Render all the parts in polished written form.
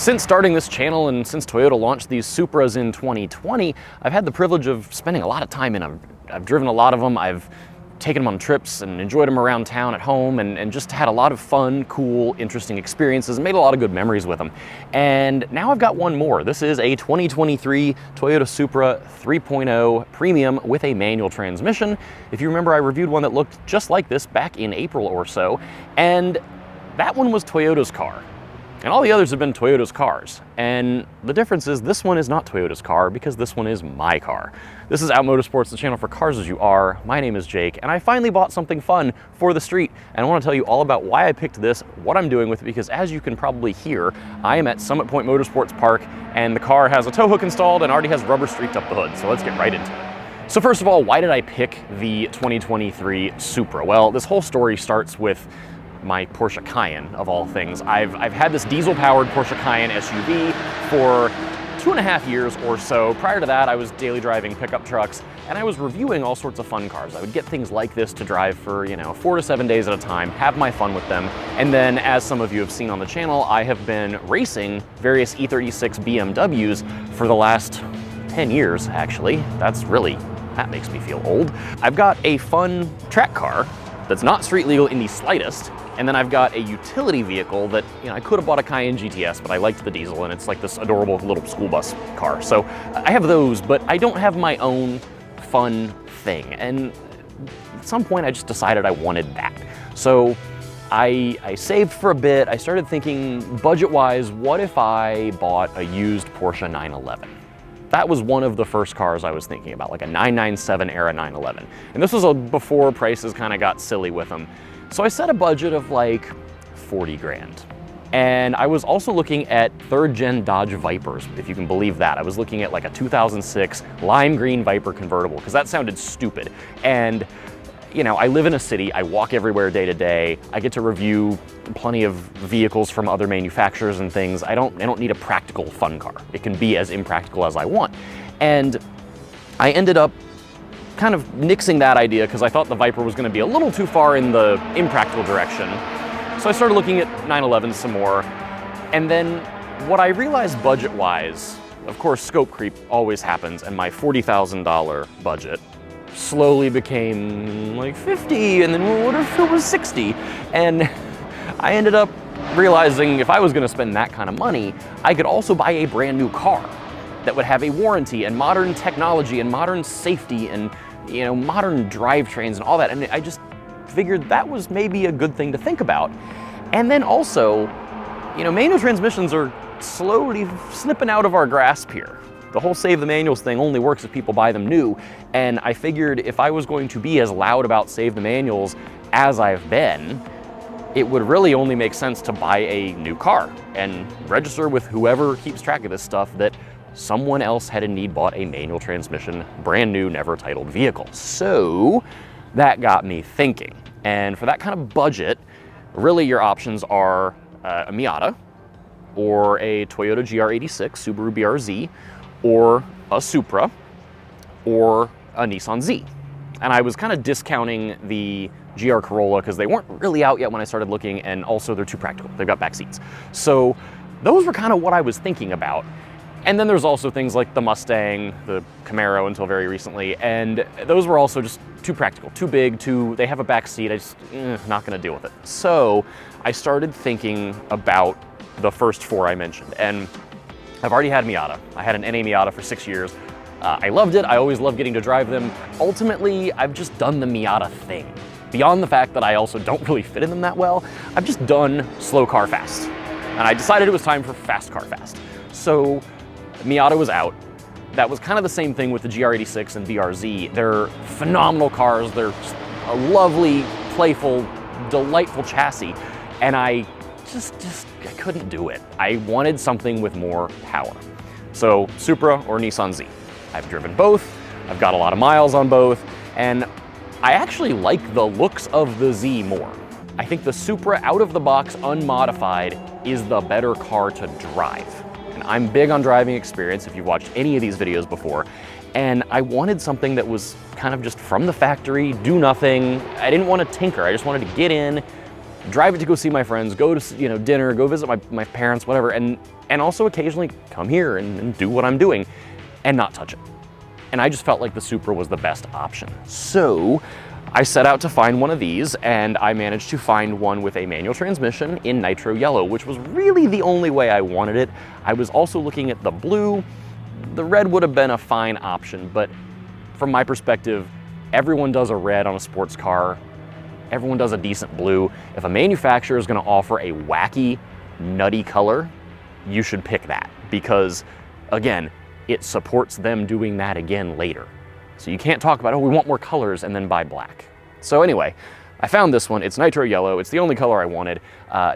Since starting this channel and since Toyota launched these Supras in 2020, I've had the privilege of spending a lot of time in them. I've driven a lot of them, I've taken them on trips and enjoyed them around town at home and just had a lot of fun, cool, interesting experiences and made a lot of good memories with them. And now I've got one more. This is a 2023 Toyota Supra 3.0 Premium with a manual transmission. If you remember, I reviewed one that looked just like this back in April or so, and that one was Toyota's car. And all the others have been Toyota's cars. And the difference is this one is not Toyota's car because this one is my car. This is Out Motorsports, the channel for cars as you are. My name is Jake, and I finally bought something fun for the street. And I want to tell you all about why I picked this, what I'm doing with it, because as you can probably hear, I am at Summit Point Motorsports Park, and the car has a tow hook installed and already has rubber streaked up the hood. So let's get right into it. So first of all, why did I pick the 2023 Supra? Well, this whole story starts with my Porsche Cayenne, of all things. I've had this diesel-powered Porsche Cayenne SUV for 2.5 years or so. Prior to that, I was daily driving pickup trucks, and I was reviewing all sorts of fun cars. I would get things like this to drive for, 4 to 7 days at a time, have my fun with them, and then, as some of you have seen on the channel, I have been racing various E36 BMWs for the last 10 years, actually. That makes me feel old. I've got a fun track car that's not street legal in the slightest, and then I've got a utility vehicle that, I could have bought a Cayenne GTS, but I liked the diesel, and it's like this adorable little school bus car. So I have those, but I don't have my own fun thing. And at some point I just decided I wanted that. So I saved for a bit. I started thinking budget-wise, what if I bought a used Porsche 911? That was one of the first cars I was thinking about, like a 997 era 911. And this was before prices kind of got silly with them. So I set a budget of like 40 grand. And I was also looking at third gen Dodge Vipers, if you can believe that. I was looking at like a 2006 lime green Viper convertible, because that sounded stupid. And I live in a city, I walk everywhere day to day, I get to review plenty of vehicles from other manufacturers and things. I don't need a practical fun car. It can be as impractical as I want. And I ended up kind of nixing that idea because I thought the Viper was going to be a little too far in the impractical direction. So I started looking at 911s some more. And then what I realized budget-wise, of course scope creep always happens, and my $40,000 budget slowly became like 50, and then well, what if it was 60? And I ended up realizing if I was going to spend that kind of money, I could also buy a brand new car that would have a warranty and modern technology and modern safety and modern drivetrains and all that. And I just figured that was maybe a good thing to think about. And then also, manual transmissions are slowly slipping out of our grasp here. The whole save the manuals thing only works if people buy them new. And I figured if I was going to be as loud about save the manuals as I've been, it would really only make sense to buy a new car and register with whoever keeps track of this stuff that someone else had indeed bought a manual transmission, brand new, never titled vehicle. So that got me thinking. And for that kind of budget, really your options are a Miata or a Toyota GR86, Subaru BRZ, or a Supra, or a Nissan Z. And I was kind of discounting the GR Corolla because they weren't really out yet when I started looking, and also they're too practical. They've got back seats. So those were kind of what I was thinking about. And then there's also things like the Mustang, the Camaro until very recently, and those were also just too practical, too big, they have a back seat, I just, not gonna deal with it. So I started thinking about the first four I mentioned, and I've already had Miata. I had an NA Miata for 6 years. I loved it, I always loved getting to drive them. Ultimately, I've just done the Miata thing. Beyond the fact that I also don't really fit in them that well, I've just done slow car fast. And I decided it was time for fast car fast. So Miata was out. That was kind of the same thing with the GR86 and BRZ. They're phenomenal cars. They're just a lovely, playful, delightful chassis. And I couldn't do it. I wanted something with more power. So Supra or Nissan Z. I've driven both. I've got a lot of miles on both. And I actually like the looks of the Z more. I think the Supra out of the box unmodified is the better car to drive. And I'm big on driving experience if you've watched any of these videos before. And I wanted something that was kind of just from the factory, do nothing. I didn't want to tinker. I just wanted to get in, drive it to go see my friends, go to, you know, dinner, go visit my parents, whatever, and also occasionally come here and do what I'm doing and not touch it. And I just felt like the Supra was the best option. So I set out to find one of these, and I managed to find one with a manual transmission in Nitro Yellow, which was really the only way I wanted it. I was also looking at the blue. The red would have been a fine option, but from my perspective, everyone does a red on a sports car. Everyone does a decent blue. If a manufacturer is gonna offer a wacky, nutty color, you should pick that, because again, it supports them doing that again later. So you can't talk about, oh, we want more colors and then buy black. So anyway, I found this one. It's Nitro Yellow. It's the only color I wanted.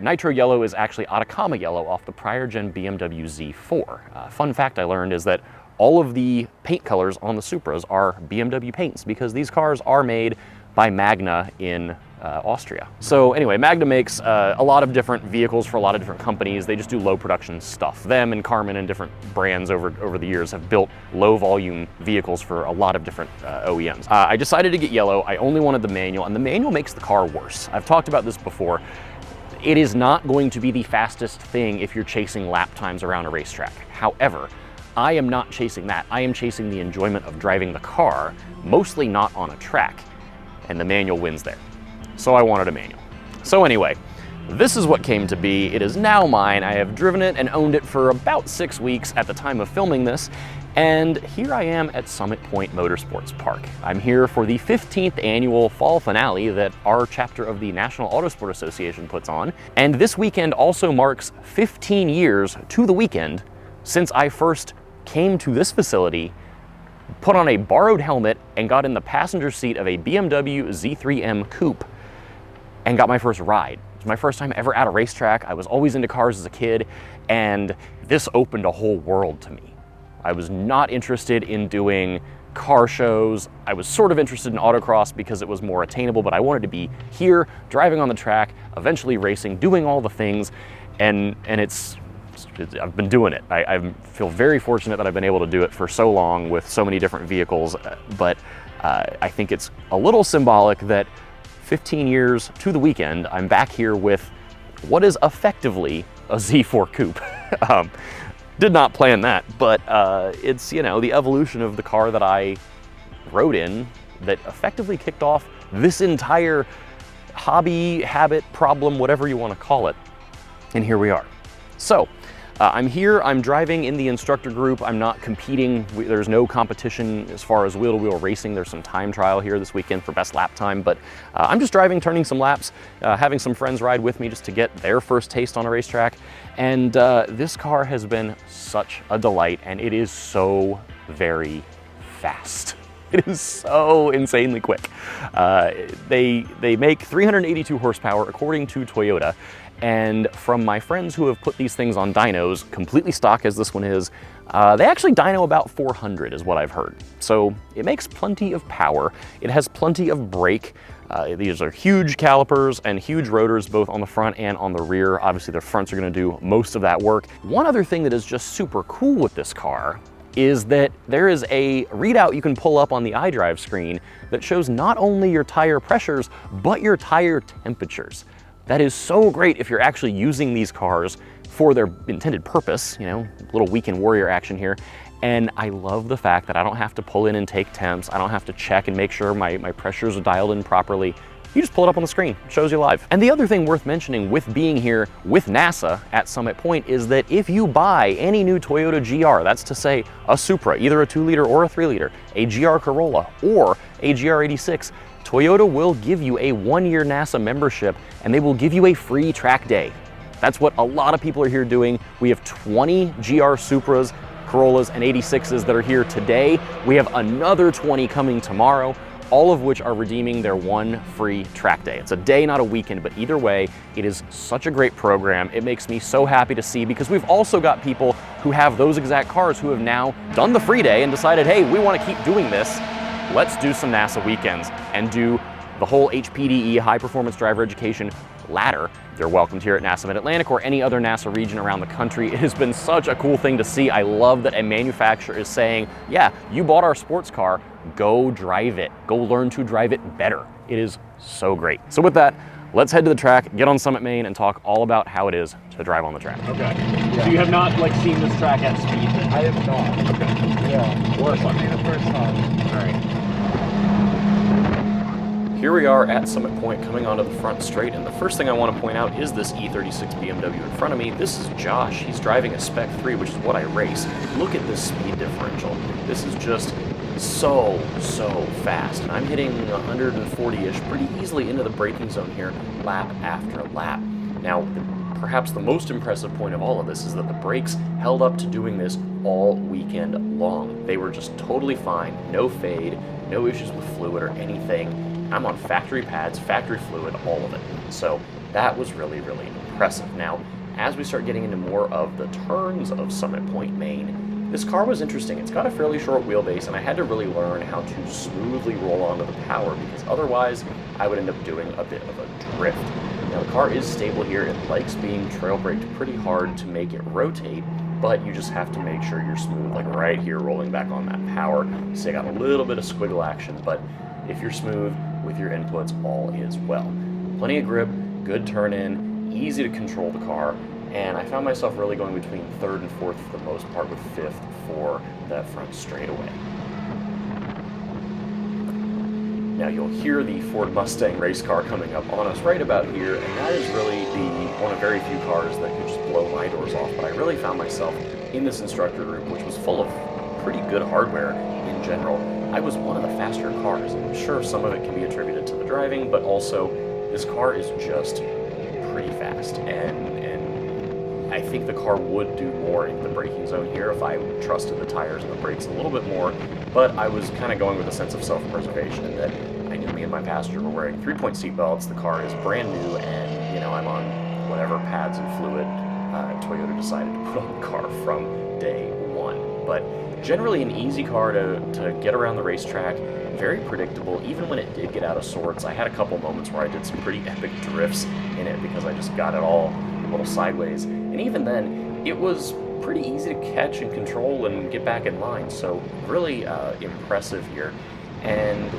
Nitro Yellow is actually Atacama Yellow off the prior gen BMW Z4. Fun fact I learned is that all of the paint colors on the Supras are BMW paints, because these cars are made by Magna in Austria. So anyway, Magna makes a lot of different vehicles for a lot of different companies. They just do low production stuff. Them and Carmen and different brands over the years have built low volume vehicles for a lot of different OEMs. I decided to get yellow. I only wanted the manual, and the manual makes the car worse. I've talked about this before. It is not going to be the fastest thing if you're chasing lap times around a racetrack. However, I am not chasing that. I am chasing the enjoyment of driving the car, mostly not on a track, and the manual wins there. So I wanted a manual. So anyway, this is what came to be. It is now mine. I have driven it and owned it for about 6 weeks at the time of filming this, and here I am at Summit Point Motorsports Park. I'm here for the 15th annual fall finale that our chapter of the National Autosport Association puts on, and this weekend also marks 15 years to the weekend since I first came to this facility, put on a borrowed helmet, and got in the passenger seat of a BMW Z3M Coupe and got my first ride. It was my first time ever at a racetrack. I was always into cars as a kid, and this opened a whole world to me. I was not interested in doing car shows. I was sort of interested in autocross because it was more attainable, but I wanted to be here, driving on the track, eventually racing, doing all the things, and I've been doing it. I feel very fortunate that I've been able to do it for so long with so many different vehicles, but I think it's a little symbolic that 15 years to the weekend, I'm back here with what is effectively a Z4 Coupe. Did not plan that, but it's, you know, the evolution of the car that I rode in that effectively kicked off this entire hobby, habit, problem, whatever you want to call it. And here we are. So I'm here, I'm driving in the instructor group. I'm not competing. There's no competition as far as wheel-to-wheel racing. There's some time trial here this weekend for best lap time, but I'm just driving, turning some laps, having some friends ride with me just to get their first taste on a racetrack. And this car has been such a delight, and it is so very fast. It is so insanely quick. They make 382 horsepower according to Toyota. And from my friends who have put these things on dynos, completely stock as this one is, they actually dyno about 400 is what I've heard. So it makes plenty of power. It has plenty of brake. These are huge calipers and huge rotors both on the front and on the rear. Obviously their fronts are gonna do most of that work. One other thing that is just super cool with this car is that there is a readout you can pull up on the iDrive screen that shows not only your tire pressures, but your tire temperatures. That is so great if you're actually using these cars for their intended purpose, you know, little weekend warrior action here. And I love the fact that I don't have to pull in and take temps. I don't have to check and make sure my pressures are dialed in properly. You just pull it up on the screen, it shows you live. And the other thing worth mentioning with being here with NASA at Summit Point is that if you buy any new Toyota GR, that's to say a Supra, either a 2-liter or a 3-liter, a GR Corolla or a GR86, Toyota will give you a 1-year NASA membership, and they will give you a free track day. That's what a lot of people are here doing. We have 20 GR Supras, Corollas, and 86s that are here today. We have another 20 coming tomorrow, all of which are redeeming their 1 free track day. It's a day, not a weekend, but either way, it is such a great program. It makes me so happy to see, because we've also got people who have those exact cars who have now done the free day and decided, hey, we want to keep doing this. Let's do some NASA weekends and do the whole HPDE, high performance driver education ladder. They're welcomed here at NASA Mid-Atlantic or any other NASA region around the country. It has been such a cool thing to see. I love that a manufacturer is saying, yeah, you bought our sports car, go drive it. Go learn to drive it better. It is so great. So with that, let's head to the track, get on Summit, Maine, and talk all about how it is to drive on the track. Okay. Yeah. So you have not like seen this track at speed then? I have not. Okay. Yeah. Well, This will be the first time. all right. Here we are at Summit Point coming onto the front straight, and the first thing I want to point out is this E36 BMW in front of me. This is Josh. He's driving a Spec 3, which is what I race. Look at this speed differential. This is just so fast. And I'm hitting 140-ish pretty easily into the braking zone here, lap after lap. Now, perhaps the most impressive point of all of this is that the brakes held up to doing this all weekend long. They were just totally fine, no fade, no issues with fluid or anything. I'm on factory pads, factory fluid, all of it. So that was really impressive. Now, as we start getting into more of the turns of Summit Point, Maine, this car was interesting. It's got a fairly short wheelbase, and I had to really learn how to smoothly roll onto the power, because otherwise I would end up doing a bit of a drift. Now, the car is stable here. It likes being trail braked pretty hard to make it rotate, but you just have to make sure you're smooth, like right here, rolling back on that power. So I got a little bit of squiggle action, but if you're smooth with your inputs, all is well. Plenty of grip, good turn in, easy to control the car, and I found myself really going between third and fourth for the most part, with fifth for that front straightaway. Now you'll hear the Ford Mustang race car coming up on us right about here, and that is really one of very few cars that could just blow my doors off. But I really found myself in this instructor group, which was full of pretty good hardware in general. I was one of the faster cars, and I'm sure some of it can be attributed to the driving, but also this car is just pretty fast, and I think the car would do more in the braking zone here if I trusted the tires and the brakes a little bit more, but I was kind of going with a sense of self-preservation in that I knew me and my passenger were wearing 3-point seat belts, the car is brand new, and you know, I'm on whatever pads and fluid Toyota decided to put on the car from day one. But generally an easy car to get around the racetrack, very predictable. Even when it did get out of sorts, I had a couple moments where I did some pretty epic drifts in it because I just got it all a little sideways. And even then, it was pretty easy to catch and control and get back in line. So really impressive here. And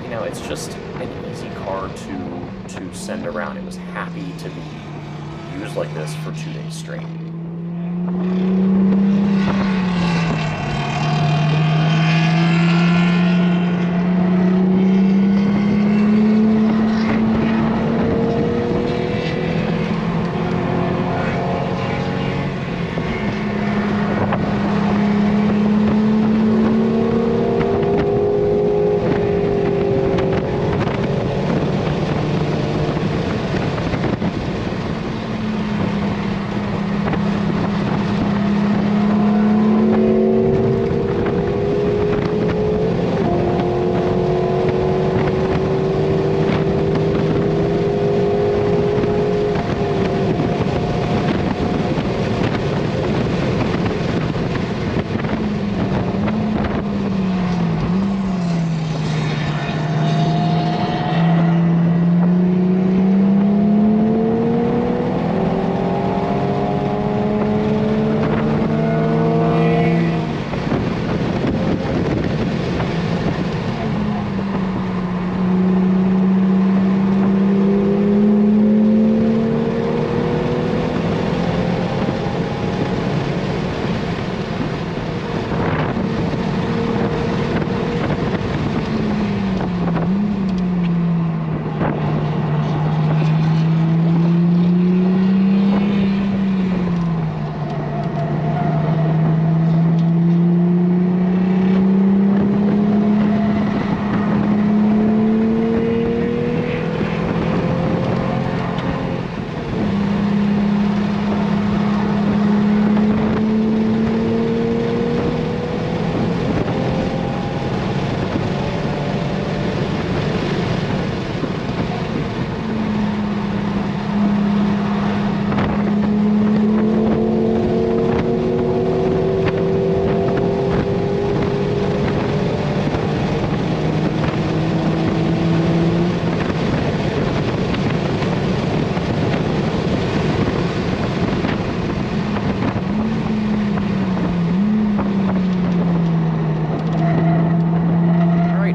you know, it's just an easy car to send around. It was happy to be used like this for 2 days straight.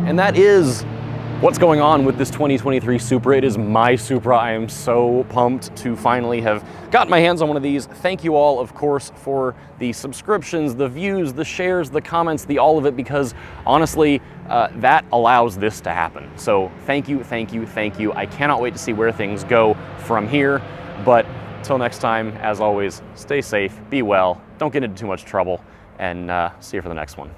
And that is What's going on with this 2023 Supra? It is my Supra. I am so pumped to finally have got my hands on one of these. Thank you all, of course, for the subscriptions, the views, the shares, the comments, the all of it, because honestly, that allows this to happen. So thank you, thank you, thank you. I cannot wait to see where things go from here. But till next time, as always, stay safe, be well, don't get into too much trouble, and see you for the next one.